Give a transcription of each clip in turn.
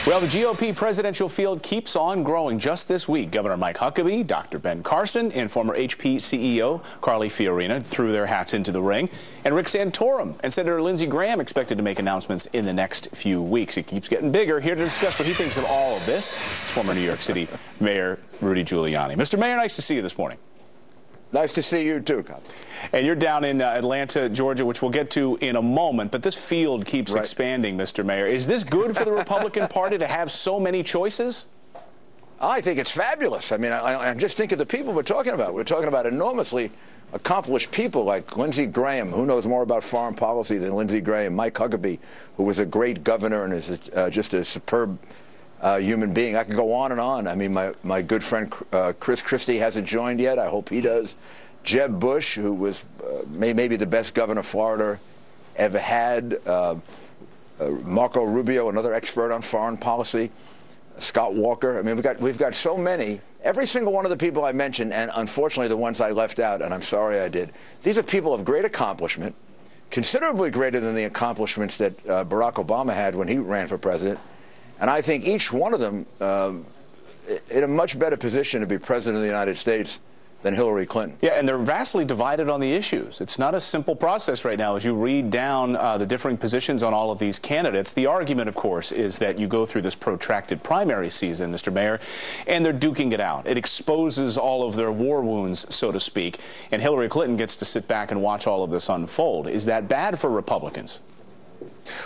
Well, the GOP presidential field keeps on growing. Just this week, Governor Mike Huckabee, Dr. Ben Carson, and former HP CEO Carly Fiorina threw their hats into the ring. And Rick Santorum and Senator Lindsey Graham expected to make announcements in the next few weeks. It keeps getting bigger. Here to discuss what he thinks of all of this is former New York City Mayor Rudy Giuliani. Mr. Mayor, nice to see you this morning. Nice to see you, too. And you're down in Atlanta, Georgia, which we'll get to in a moment. But this field keeps expanding, Mr. Mayor. Is this good for the Republican Party to have so many choices? I think it's fabulous. I mean, I just think of the people we're talking about. We're talking about enormously accomplished people like Lindsey Graham, who knows more about foreign policy than Lindsey Graham, Mike Huckabee, who was a great governor and is just a superb human being. I can go on and on. I mean, my good friend Chris Christie hasn't joined yet. I hope he does. Jeb Bush, who was maybe the best governor Florida ever had. Marco Rubio, another expert on foreign policy. Scott Walker. I mean, we've got so many. Every single one of the people I mentioned, and unfortunately the ones I left out, and I'm sorry I did, these are people of great accomplishment, considerably greater than the accomplishments that Barack Obama had when he ran for president. And I think each one of them in a much better position to be president of the United States than Hillary Clinton. Yeah, and they're vastly divided on the issues. It's not a simple process right now. As you read down the differing positions on all of these candidates, the argument, of course, is that you go through this protracted primary season, Mr. Mayor, and they're duking it out. It exposes all of their war wounds, so to speak, and Hillary Clinton gets to sit back and watch all of this unfold. Is that bad for Republicans?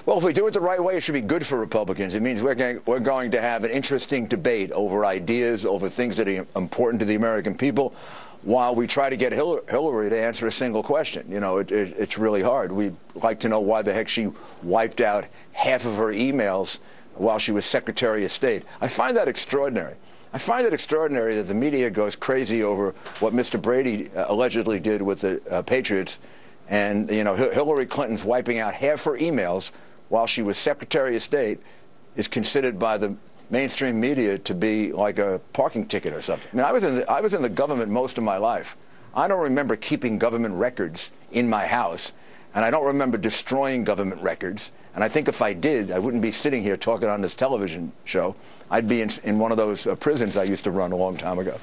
Well, if we do it the right way, it should be good for Republicans. It means we're going to have an interesting debate over ideas, over things that are important to the American people, while we try to get Hillary to answer a single question. You know, it's really hard. We'd like to know why the heck she wiped out half of her emails while she was Secretary of State. I find that extraordinary. I find it extraordinary that the media goes crazy over what Mr. Brady allegedly did with the Patriots. And, you know, Hillary Clinton's wiping out half her emails while she was Secretary of State is considered by the mainstream media to be like a parking ticket or something. I mean, I was in the government most of my life. I don't remember keeping government records in my house, and I don't remember destroying government records. And I think if I did, I wouldn't be sitting here talking on this television show. I'd be in one of those prisons I used to run a long time ago.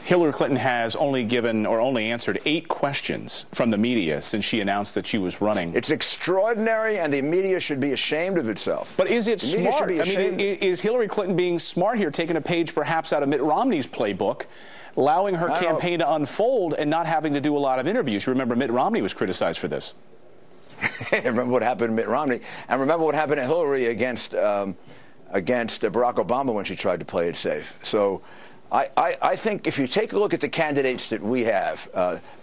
Hillary Clinton has only answered 8 questions from the media since she announced that she was running. It's extraordinary, and the media should be ashamed of itself. But is it smart? I mean, is Hillary Clinton being smart here, taking a page perhaps out of Mitt Romney's playbook, allowing her campaign to unfold and not having to do a lot of interviews? You remember Mitt Romney was criticized for this. Remember what happened to Mitt Romney, and remember what happened to Hillary against Barack Obama when she tried to play it safe. So I think if you take a look at the candidates that we have,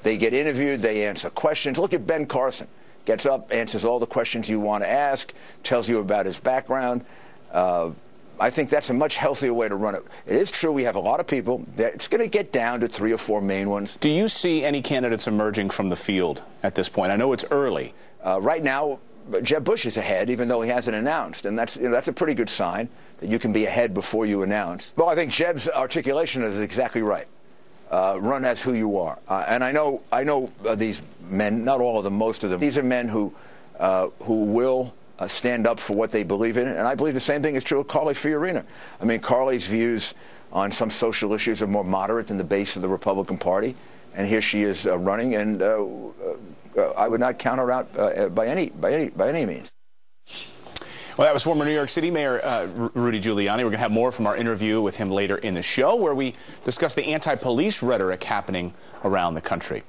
they get interviewed, they answer questions. Look at Ben Carson. Gets up, answers all the questions you want to ask, tells you about his background. I think that's a much healthier way to run it. It is true we have a lot of people. It's going to get down to 3 or 4 main ones. Do you see any candidates emerging from the field at this point? I know it's early. Right now, Jeb Bush is ahead, even though he hasn't announced, and that's a pretty good sign that you can be ahead before you announce. Well, I think Jeb's articulation is exactly right. Run as who you are, and I know these men, not all of them, most of them. These are men who will stand up for what they believe in, and I believe the same thing is true of Carly Fiorina. I mean, Carly's views on some social issues are more moderate than the base of the Republican Party, and here she is running, and I would not count her out by any means. Well, that was former New York City Mayor Rudy Giuliani. We're going to have more from our interview with him later in the show, where we discuss the anti-police rhetoric happening around the country.